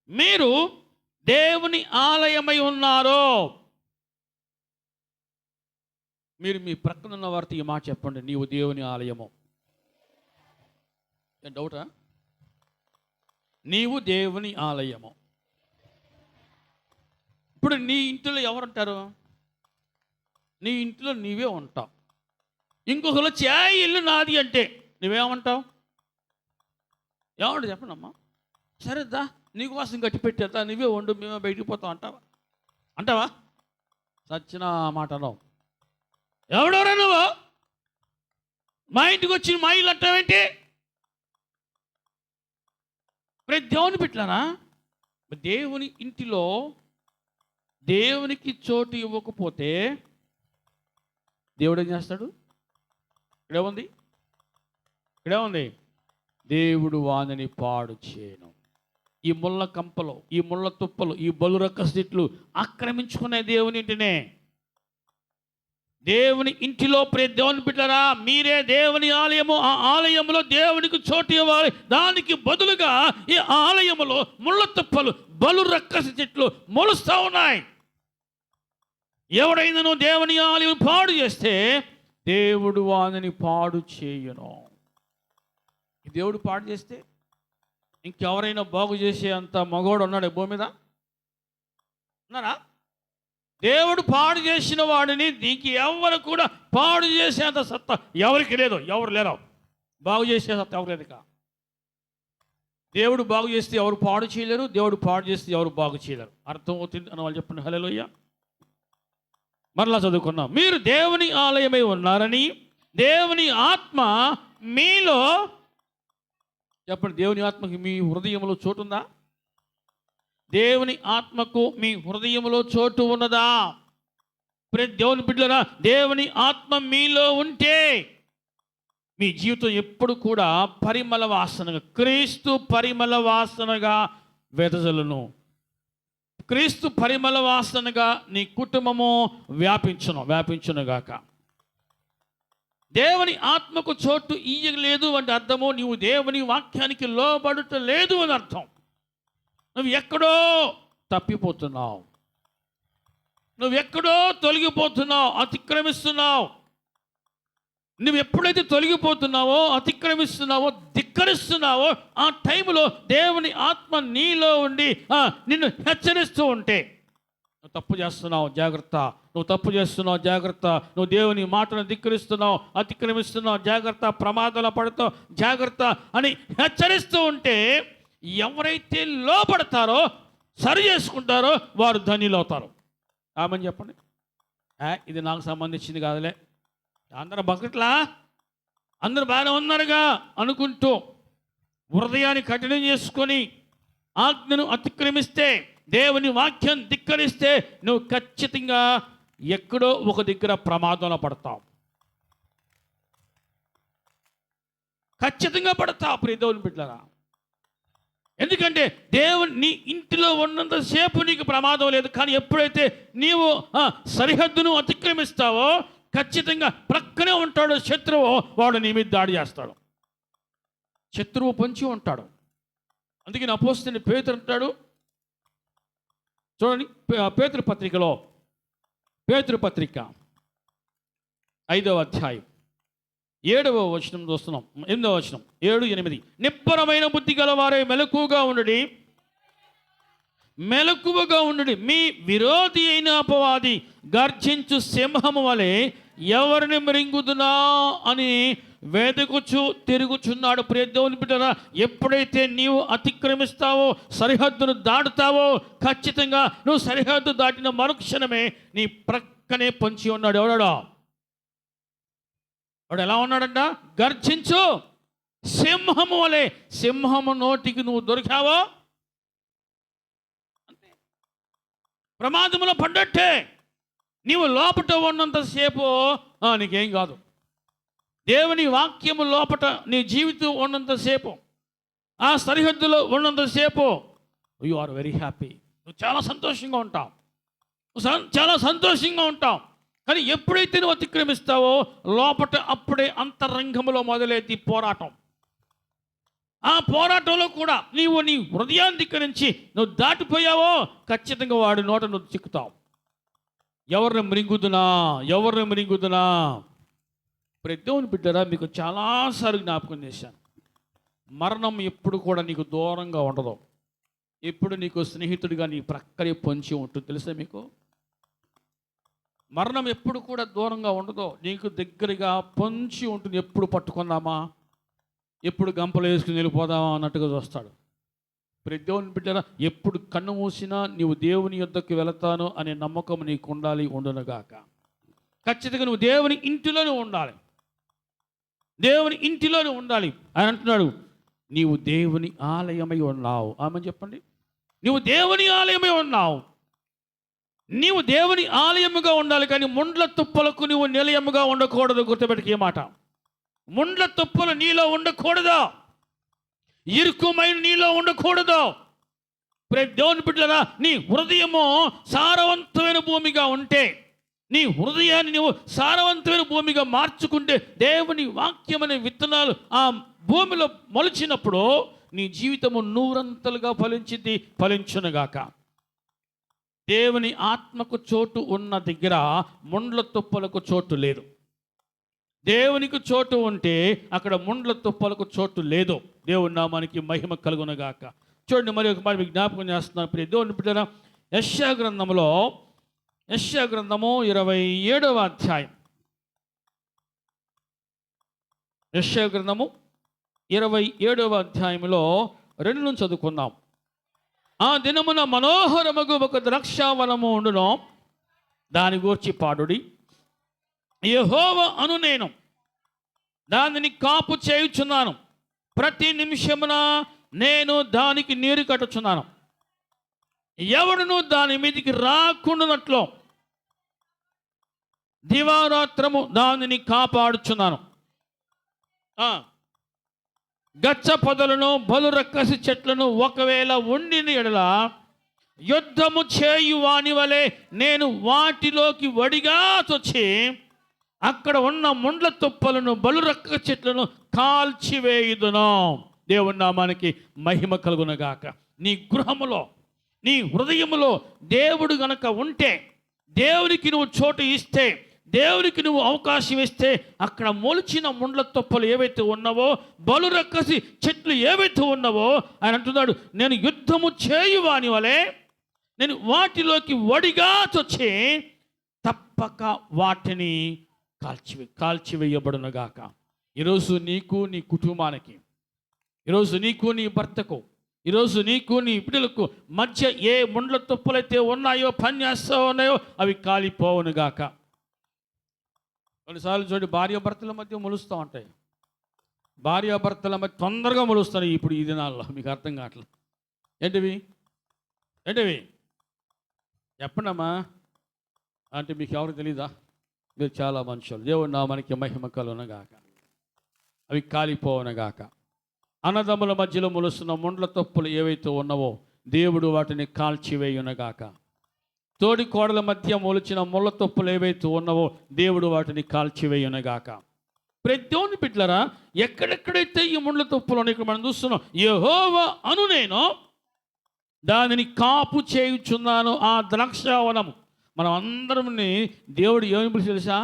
మీరు దేవుని ఆలయమై ఉన్నారో. మీరు మీ ప్రక్కన ఉన్న వారితో ఈ మాట చెప్పండి, నీవు దేవుని ఆలయము. ఏం డౌటా? నీవు దేవుని ఆలయము. ఇప్పుడు నీ ఇంట్లో ఎవరు ఉంటారు? నీ ఇంట్లో నీవే ఉంటావు. ఇంకొకరు వచ్చి ఇల్లు నాది అంటే నువ్వేమంటావు? ఏమంటావు చెప్పనమ్మా? సరేదా నీకోసం గట్టి పెట్టేదా, నువ్వే వండు, మేమే బయటికి పోతాం అంటావా? అంటావా? సచ్చిన మాట అనవు. ఎవడెవరా నువ్వు మా ఇంటికి వచ్చి మా ఇల్లు అంటావేంటి? ప్రతి దేవుని పెట్టారా? దేవుని ఇంటిలో దేవునికి చోటు ఇవ్వకపోతే దేవుడు ఏం చేస్తాడు? ఇక్కడే ఉంది దేవుడు వానిని పాడు చేయను. ఈ ముళ్ళ కంపలు, ఈ ముళ్ళ తుప్పలు, ఈ బలురక్క చెట్లు ఆక్రమించుకునే దేవుని ఇంటినే. దేవుని ఇంటిలో ప్రతి దేవుని బిడ్డలారా, మీరే దేవుని ఆలయము. ఆ ఆలయంలో దేవునికి చోటు ఇవ్వాలి. దానికి బదులుగా ఈ ఆలయములో ముళ్ళ తుప్పలు, బలురక్క చెట్లు మొలుస్తూ ఉన్నాయి. ఎవడైనాను దేవుని ఆలయం పాడు చేస్తే దేవుడు వానిని పాడు చేయను. దేవుడు పాడు చేస్తే ఇంకెవరైనా బాగు చేసే అంత మగోడు ఉన్నాడు భూమి మీద? ఉన్నారా? దేవుడు పాడు చేసిన వాడిని నీకు ఎవరు కూడా పాడు చేసేంత సత్తా ఎవరికి లేదు. ఎవరు లేరు బాగు చేసే సత్తా, ఎవరు లేదు. దేవుడు బాగు చేస్తే ఎవరు పాడు చేయలేరు, దేవుడు పాడు చేస్తే ఎవరు బాగు చేయలేరు. అర్థం అవుతుంది అని వాళ్ళు చెప్పండి. హల్లెలూయా. మరలా చదువుకున్నాం. మీరు దేవుని ఆలయమై ఉన్నారని దేవుని ఆత్మ మీలో, చెప్పండి, దేవుని ఆత్మకి మీ హృదయంలో చోటు ఉందా? దేవుని ఆత్మకు మీ హృదయంలో చోటు ఉన్నదా? ప్రతి దేవుని బిడ్డలారా, దేవుని ఆత్మ మీలో ఉంటే మీ జీవితం ఎప్పుడు కూడా పరిమళ వాసనగా, క్రీస్తు పరిమళ వాసనగా వెదజల్లును. క్రీస్తు పరిమళ వాసనగా నీ కుటుంబము వ్యాపించునుగాక. దేవుని ఆత్మకు చోటు ఇయ్యలేదు అంటే అర్థము నీవు దేవుని వాక్యానికి లోబడుట లేదు అని అర్థం. నువ్వు ఎక్కడో తప్పిపోతున్నావు, నువ్వు ఎక్కడో తొలగిపోతున్నావు, అతిక్రమిస్తున్నావు. నువ్వు ఎప్పుడైతే తొలగిపోతున్నావో, అతిక్రమిస్తున్నావో, ధిక్కరిస్తున్నావో, ఆ టైంలో దేవుని ఆత్మ నీలో ఉండి నిన్ను హెచ్చరిస్తూ ఉంటే నువ్వు తప్పు చేస్తున్నావు జాగ్రత్త, నువ్వు తప్పు చేస్తున్నావు జాగ్రత్త, నువ్వు దేవుని మాటను ధిక్కరిస్తున్నావు, అతిక్రమిస్తున్నావు జాగ్రత్త, ప్రమాదాలు పడతావు జాగ్రత్త అని హెచ్చరిస్తూ ఉంటే ఎవరైతే లోపడతారో, సరి చేసుకుంటారో వారు ధన్యులు అవుతారు. ఆమని చెప్పండి. ఇది నాకు సంబంధించింది కాదులే, అందరూ బకెట్లా, అందరూ బాగానే ఉన్నారుగా అనుకుంటూ హృదయాన్ని కఠినం చేసుకొని ఆజ్ఞను అతిక్రమిస్తే, దేవుని వాక్యం ధిక్కరిస్తే నువ్వు ఖచ్చితంగా ఎక్కడో ఒక దగ్గర ప్రమాదంలో పడతావు. ఖచ్చితంగా పడతావు ప్రియ దేవుని బిడ్డలారా. ఎందుకంటే దేవుని నీ ఇంటిలో ఉన్నంతసేపు నీకు ప్రమాదం లేదు. కానీ ఎప్పుడైతే నీవు సరిహద్దును అతిక్రమిస్తావో ఖచ్చితంగా ప్రక్కనే ఉంటాడు శత్రువు, వాడు నీ మీద దాడి చేస్తాడు. శత్రువు పొంచి ఉంటాడు. అందుకే నా అపోస్తలుని పేతురు అంటాడు చూడండి, పేతురు పత్రికలో, పేతురు పత్రిక 5వ అధ్యాయం 7వ వచనం చూస్తున్నాం. 8వ వచనం, 7, 8. నిబ్బరమైన బుద్ధి గలవారే మెలకువగా ఉండుడి. మీ విరోధి అయిన అపవాది గర్జించు సింహము వలె ఎవరిని మృంగుదునా అని వెతుకుచు తిరుగుచున్నాడు. ప్రియ దేవుని బిడ్డలారా, ఎప్పుడైతే నీవు అతిక్రమిస్తావో, సరిహద్దును దాటుతావో, ఖచ్చితంగా నువ్వు సరిహద్దు దాటిన మరుక్షణమే నీ ప్రక్కనే పొంచి ఉన్నాడు. ఎవడాడో వాడు ఎలా ఉన్నాడంట? గర్జించు సింహము వలె. సింహము నోటికి నువ్వు దొరికావో అంతే, ప్రమాదంలో పడ్డట్టే. నీవు లోపట ఉన్నంతసేపు నీకేం కాదు. దేవుని వాక్యము లోపట నీ జీవితం ఉన్నంతసేపు, ఆ సరిహద్దులో ఉన్నంతసేపు యు ఆర్ వెరీ హ్యాపీ. నువ్వు చాలా సంతోషంగా ఉంటావు, చాలా సంతోషంగా ఉంటావు. కానీ ఎప్పుడైతే నువ్వు అతిక్రమిస్తావో లోపట అప్పుడే అంతరంగంలో మొదలైంది పోరాటం. ఆ పోరాటంలో కూడా నీవు నీ హృదయాన్ని ధిక్కరించి నువ్వు దాటిపోయావో ఖచ్చితంగా వాడి నోట నువ్వు చిక్కుతావు. ఎవరిని మృంగుదునా. ప్రతి దేవుని బిడ్డరా, మీకు చాలాసార్లు జ్ఞాపకం చేశాను, మరణం ఎప్పుడు కూడా నీకు దూరంగా ఉండదు. ఎప్పుడు నీకు స్నేహితుడిగా నీ ప్రక్కనే పొంచి ఉంటుంది. తెలుసా మీకు? మరణం ఎప్పుడు కూడా దూరంగా ఉండదు, నీకు దగ్గరగా పొంచి ఉంటుంది. ఎప్పుడు పట్టుకుందామా, ఎప్పుడు గంపలు వేసుకుని వెళ్ళిపోదామా అన్నట్టుగా చూస్తాడు. ప్రతి దేవుని బిడ్డరా, ఎప్పుడు కన్ను మూసినా నీవు దేవుని యొద్దకు వెళతాను అనే నమ్మకం నీకు ఉండాలి, ఉండునుగాక. ఖచ్చితంగా నువ్వు దేవుని ఇంటిలోనే ఉండాలి, దేవుని ఇంటిలోనే ఉండాలి. ఆయన అంటున్నాడు, నీవు దేవుని ఆలయమై ఉన్నావు. ఆమె చెప్పండి, నువ్వు దేవుని ఆలయమై ఉన్నావు. నీవు దేవుని ఆలయముగా ఉండాలి, కానీ ముండ్ల తుప్పలకు నువ్వు నిలయముగా ఉండకూడదు. గుర్తుపెట్టుకు ఈ మాట. ముండ్ల తుప్పలు నీలో ఉండకూడదు, ఇరుకుమైన నీలో ఉండకూడదు. ప్రతి దేవుని బిడ్డలారా, నీ హృదయము సారవంతమైన భూమిగా ఉంటే, నీ హృదయాన్ని నువ్వు సారవంతమైన భూమిగా మార్చుకుంటే, దేవుని వాక్యం అనే విత్తనాలు ఆ భూమిలో మొలిచినప్పుడు నీ జీవితము నూరంతలుగా ఫలించింది, ఫలించునుగాక. దేవుని ఆత్మకు చోటు ఉన్న దగ్గర ముండ్ల తుప్పలకు చోటు లేదు. దేవునికి చోటు ఉంటే అక్కడ ముండ్ల తుప్పలకు చోటు లేదు. దేవుని నామానికి మహిమ కలుగునుగాక. చూడండి, మరి ఒక మాట మీకు జ్ఞాపకం చేస్తున్నాను ప్రియ దేవుని బిడ్డలారా. యెషయా గ్రంథంలో, యెషయా గ్రంథము 27వ అధ్యాయం, యెషయా గ్రంథము 27వ అధ్యాయంలో 2 నుంచి చదువుకుందాం. ఆ దినమున మనోహరమగు ఒక ద్రాక్షావనము ఉండును, దాని గూర్చి పాడుడి. యెహోవా అను నేను దానిని కాపు చేయుచున్నాను, ప్రతి నిమిషమున నేను దానికి నీరు కట్టుచున్నాను. ఎవడును దాని మీదికి రాకుండానట్లు దివారాత్రము దానిని కాపాడుచున్నాను. గచ్చ పొదలను బలు రక్కసి చెట్లను ఒకవేళ ఉండిన ఎడల యుద్ధము చేయు వాని వలె నేను వాటిలోకి వడిగా చొచ్చి అక్కడ ఉన్న ముండ్ల తుప్పలను బలు రక్క చెట్లను కాల్చివేయుదును. దేవుని నామానికి మహిమ కలుగునగాక. నీ గృహములో, నీ హృదయములో దేవుడు గనక ఉంటే, దేవునికి నువ్వు చోటు ఇస్తే, దేవునికి నువ్వు అవకాశం ఇస్తే, అక్కడ మొలిచిన ముండ్ల తుప్పలు ఏవైతే ఉన్నావో, బలు రక్కసి చెట్లు ఏవైతే ఉన్నావో, ఆయన అంటున్నాడు, నేను యుద్ధము చేయువాని వలె నేను వాటిలోకి వడిగా చొచ్చి తప్పక వాటిని కాల్చివేయబడునుగాక. ఈరోజు నీకు నీ కుటుంబానికి, ఈరోజు నీకు నీ భర్తకు, ఈరోజు నీకు నీ బిడ్డలకు మధ్య ఏ ముండ్ల తుప్పలైతే ఉన్నాయో, పనిచేస్తూ ఉన్నాయో, అవి కాలిపోవునుగాక. కొన్నిసార్లు చూడండి, భార్యాభర్తల మధ్య మొలుస్తూ ఉంటాయి. భార్యాభర్తల మధ్య తొందరగా మొలుస్తాయి ఇప్పుడు ఈ దినాల్లో. మీకు అర్థం కావట్లేదు. ఏంటివి ఏంటివి చెప్పండమ్మా అంటే మీకు ఎవరికి తెలీదా? మీరు చాలా మనుషులు. దేవుడు నామానికి మహిమ కలుగునుగాక. అవి కాలిపోవునుగాక. అన్నదమ్ముల మధ్యలో మొలుస్తున్న ముండ్ల తుప్పలు ఏవైతే ఉన్నావో దేవుడు వాటిని కాల్చివేయునుగాక. తోడి కోడల మధ్య మొలిచిన ముళ్ళ తుప్పలు ఏవైతే ఉన్నావో దేవుడు వాటిని కాల్చివేయునుగాక. ప్రతి దేవుని బిడ్డలారా, ఎక్కడెక్కడైతే ఈ ముండ్ల తుప్పలు ఉన్నాయి, ఇక్కడ మనం చూస్తున్నాం, యెహోవా అను నేను దానిని కాపు చేయుచున్నాను. ఆ ద్రాక్షావనము, మనం అందరిని దేవుడు ఏమి పిలిచి తెలుసా?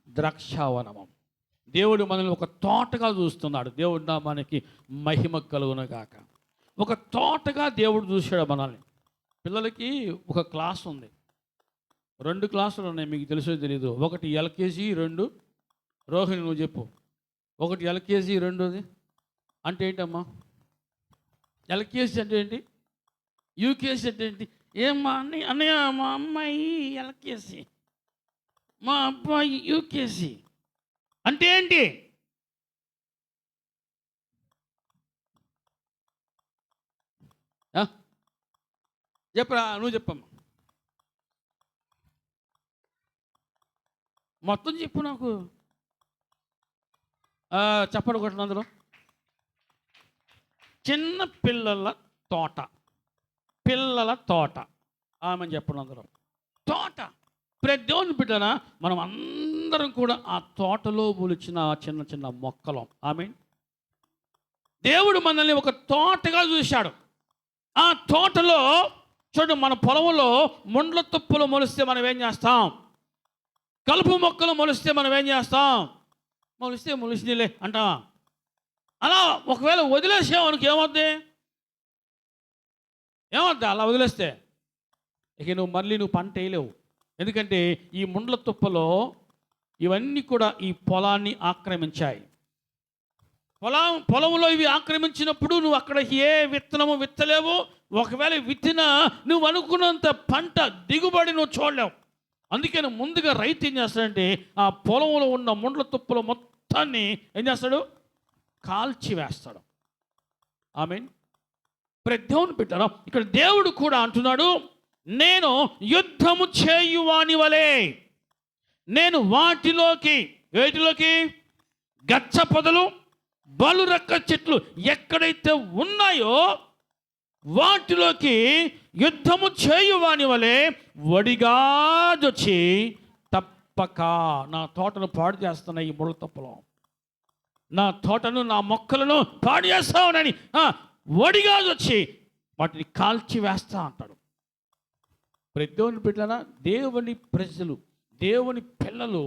ద్రాక్షావనము. దేవుడు మనల్ని ఒక తోటగా చూస్తున్నాడు. దేవుడు నామానికి మహిమ కలుగునుగాక. ఒక తోటగా దేవుడు చూశాడు మనల్ని. పిల్లలకి ఒక క్లాస్ ఉంది, 2 క్లాసులు ఉన్నాయి, మీకు తెలుసో తెలీదు. ఒకటి ఎల్కేజీ, 2 రోహిణి నువ్వు చెప్పు. ఒకటి ఎల్కేజీ, 2ది అంటే ఏంటమ్మా? ఎల్కేజీ అంటే ఏంటి? యూకేజీ అంటే ఏంటి? ఏమ్మా అన్నయ్య, మా అమ్మాయి ఎల్కేజీ, మా అబ్బాయి యూకేజీ అంటే ఏంటి? చెప్పరా, నువ్వు చెప్పమ్మా, మొత్తం చెప్పు నాకు. చెప్పండి ఒకటి, అందులో చిన్న పిల్లల తోట, పిల్లల తోట. ఆమె చెప్పండి అందులో తోట. ప్రతి దేవుని బిడ్డన మనం అందరం కూడా ఆ తోటలో మొలిచిన చిన్న చిన్న మొక్కలు. ఆమె దేవుడు మనల్ని ఒక తోటగా చూశాడు. ఆ తోటలో చూడండి, మన పొలంలో ముండ్ల తుప్పలు మొలిస్తే మనం ఏం చేస్తాం? కలుపు మొక్కలు మొలిస్తే మనం ఏం చేస్తాం? మొలిస్తే మొలిసినలే అంటావా? అలా ఒకవేళ వదిలేసామనుకు ఏమవుద్ది? ఏమవుతుంది అలా వదిలేస్తే? ఇక నువ్వు పంట వేయలేవు. ఎందుకంటే ఈ ముండ్ల తుప్పలో ఇవన్నీ కూడా ఈ పొలాన్ని ఆక్రమించాయి. పొలంలో ఇవి ఆక్రమించినప్పుడు నువ్వు అక్కడ ఏ విత్తనము విత్తలేవు. ఒకవేళ విత్తినా నువ్వు అనుకున్నంత పంట దిగుబడి నువ్వు చూడలేవు. అందుకని ముందుగా రైతు ఏం చేస్తాడంటే ఆ పొలంలో ఉన్న ముండ్ల తుప్పలు మొత్తాన్ని ఏం చేస్తాడు? కాల్చి వేస్తాడు. ఆమేన్. దేవుని పెట్టారా, ఇక్కడ దేవుడు కూడా అంటున్నాడు, నేను యుద్ధము చేయువాని వలె నేను వేటిలోకి గచ్చ పొదలు బలురక్క చెట్లు ఎక్కడైతే ఉన్నాయో వాటిలోకి యుద్ధము చేయువాని వలె వడిగాజొచ్చి తప్పక నా తోటను పాడు చేస్తున్నా. ఈ ముళ్ళ తప్పలో నా తోటను నా మొక్కలను పాడు చేస్తావునని వడిగాజొచ్చి వాటిని కాల్చి వేస్తా అంటాడు. దేవుని బిడ్డలారా, దేవుని ప్రజలు, దేవుని పిల్లలు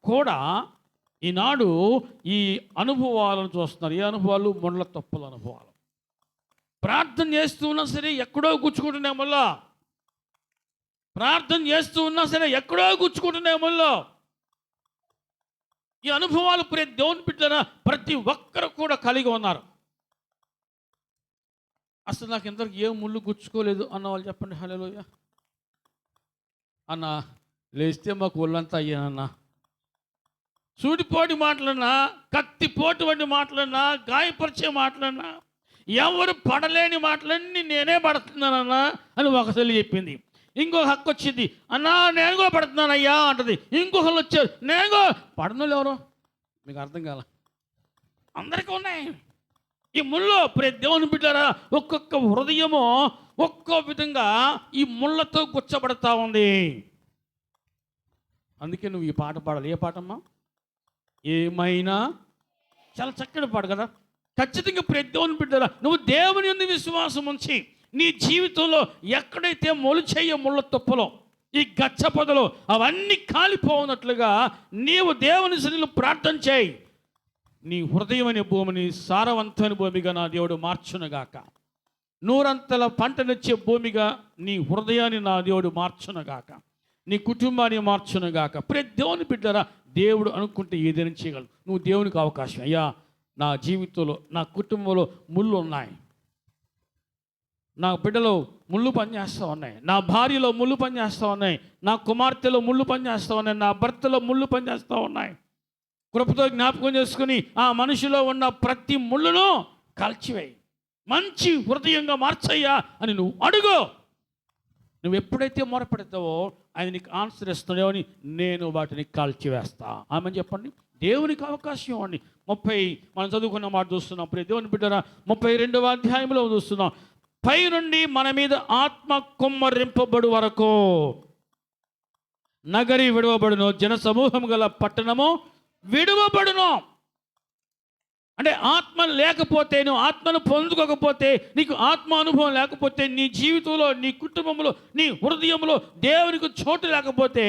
కూడా ఈనాడు ఈ అనుభవాలను చూస్తున్నారు. ఏ అనుభవాలు? ముండ్ల తప్పుల అనుభవాలు. ప్రార్థన చేస్తూ ఉన్నా సరే ఎక్కడో గుచ్చుకుంటున్నాయి మళ్ళా. ప్రార్థన చేస్తూ ఉన్నా సరే ఎక్కడో గుచ్చుకుంటున్నాయి మళ్ళా. ఈ అనుభవాలు దేవుని బిడ్డలారా ప్రతి ఒక్కరు కూడా కలిగి ఉన్నారు. అసలు నాకు ఇంతవరకు ఏ ముళ్ళు గుచ్చుకోలేదు అన్న వాళ్ళు చెప్పండి. హల్లెలూయా. అన్న లేస్తే మాకు ఒళ్ళంతా అయ్యానన్నా. సూటిపోటి మాటలన్నా, కత్తిపోటు వంటి మాటలన్నా, గాయపరిచే మాటలన్నా, ఎవరు పడలేని మాటలన్నీ నేనే పడుతున్నానన్నా అని ఒక తల్లి చెప్పింది. ఇంకొక హక్కు వచ్చింది, అన్నా నేను కూడా పడుతున్నానయ్యా అంటది. ఇంకొకరు వచ్చారు, నేను కూడా పడను. ఎవరు? మీకు అర్థం కాల. అందరికీ ఉన్నాయి ఈ ముళ్ళు. దేవుని బిడ్డలారా, ఒక్కొక్క హృదయము ఒక్కో విధంగా ఈ ముళ్ళతో గుచ్చబడతా ఉంది. అందుకే నువ్వు ఈ పాట పాడాలి. ఏ పాటమ్మా? ఏమైనా. చాలా చక్కటి పాట కదా. ఖచ్చితంగా దేవుని బిడ్డలారా, నువ్వు దేవుని యందు విశ్వాసం ఉంచి నీ జీవితంలో ఎక్కడైతే మొలిచేయ ముళ్ళ తుప్పలో, ఈ గచ్చ పొదలో అవన్నీ కాలిపోనట్లుగా నీవు దేవుని సన్నిధిలో ప్రార్థన చేయి. నీ హృదయం అనే భూమిని సారవంతమైన భూమిగా నా దేవుడు మార్చునగాక. నూరంతల పంటనిచ్చే భూమిగా నీ హృదయాన్ని నా దేవుడు మార్చునగాక. నీ కుటుంబాన్ని మార్చునగాక. దేవుని బిడ్డరా, దేవుడు అనుకుంటే ఏదైనా చేయగలరు. నువ్వు దేవునికి అవకాశం. అయ్యా, నా జీవితంలో నా కుటుంబంలో ముళ్ళు ఉన్నాయి, నా బిడ్డలో ముళ్ళు పనిచేస్తూ ఉన్నాయి, నా భార్యలో ముళ్ళు పనిచేస్తూ ఉన్నాయి, నా కుమార్తెలో ముళ్ళు పనిచేస్తూ ఉన్నాయి, నా భర్తలో ముళ్ళు పనిచేస్తూ ఉన్నాయి. కృపతో జ్ఞాపకం చేసుకుని ఆ మనిషిలో ఉన్న ప్రతి ముళ్ళును కాల్చివేయి. మంచి హృదయంగా మార్చయ్యా అని నువ్వు అడుగు. నువ్వు ఎప్పుడైతే మొరపెడతావో ఆయన నీకు ఆన్సర్ ఇస్తున్నాడో అని నేను వాటిని కాల్చివేస్తా. ఆమె చెప్పండి. దేవునికి అవకాశం ఇవ్వండి. మనం చదువుకున్న మాట చూస్తున్నాం. దేవుని బిడ్డరా, 32వ అధ్యాయంలో చూస్తున్నాం. పై నుండి మన మీద ఆత్మ కుమ్మరింపబడు వరకు నగరి విడవబడును, జన సమూహం గల పట్టణము విడవబడును. అంటే ఆత్మ లేకపోతే, నువ్వు ఆత్మను పొందుకోకపోతే, నీకు ఆత్మ అనుభవం లేకపోతే, నీ జీవితంలో, నీ కుటుంబంలో, నీ హృదయంలో దేవునికి చోటు లేకపోతే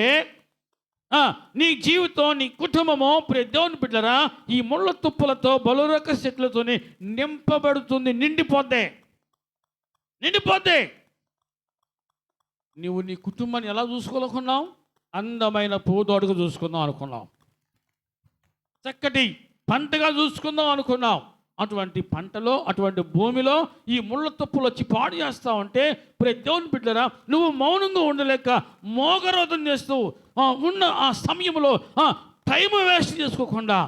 నీ జీవితం, నీ కుటుంబము దేవుని బిడ్డరా ఈ ముళ్ళ తుప్పలతో బలురక చెట్లతోనే నింపబడుతుంది. నిండిపోతే నువ్వు నీ కుటుంబాన్ని ఎలా చూసుకోవాలనుకున్నావు? అందమైన పూదోడుగా చూసుకుందాం అనుకున్నావు, చక్కటి పంటగా చూసుకుందాం అనుకున్నావు. అటువంటి పంటలో, అటువంటి భూమిలో ఈ ముళ్ళ తుప్పులు వచ్చి పాడు చేస్తావంటే దేవుని బిడ్డరా, నువ్వు మౌనంగా ఉండలేక మోగరోధం చేస్తూ ఉన్న ఆ సమయంలో టైం వేస్ట్ చేసుకోకుండా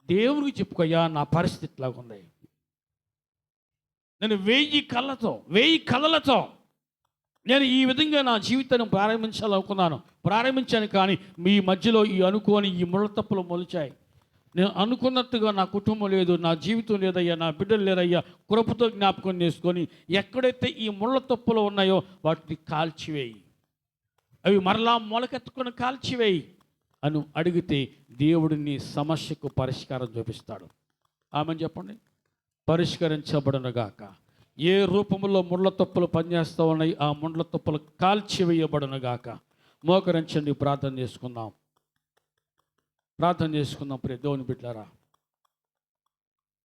దేవునికి చెప్పుకోయ్యా, నా పరిస్థితి ఇట్లాగుంది, నేను 1000 కళ్ళలతో నేను ఈ విధంగా నా జీవితాన్ని ప్రారంభించాను, కానీ మీ మధ్యలో ఈ అనుకోని ఈ ముళ్ళ తప్పులు మొలిచాయి. నేను అనుకున్నట్టుగా నా కుటుంబం లేదు, నా జీవితం లేదయ్యా, నా బిడ్డలు లేరయ్యా. కృపతో జ్ఞాపకం చేసుకొని ఎక్కడైతే ఈ ముళ్ళ తప్పులు ఉన్నాయో వాటిని కాల్చివేయి, అవి మరలా మొలకెత్తుకొని కాల్చివేయి అని అడిగితే దేవుడు నీ సమస్యకు పరిష్కారం చూపిస్తాడు. ఆమెను చెప్పండి. పరిష్కరించబడునుగాక. ఏ రూపంలో ముళ్ళ తప్పులు పనిచేస్తూ ఉన్నాయి ఆ ముళ్ళ తప్పులు కాల్చివేయబడునుగాక. మోకరించండి, ప్రార్థన చేసుకుందాం. దేవుని బిడ్డలారా.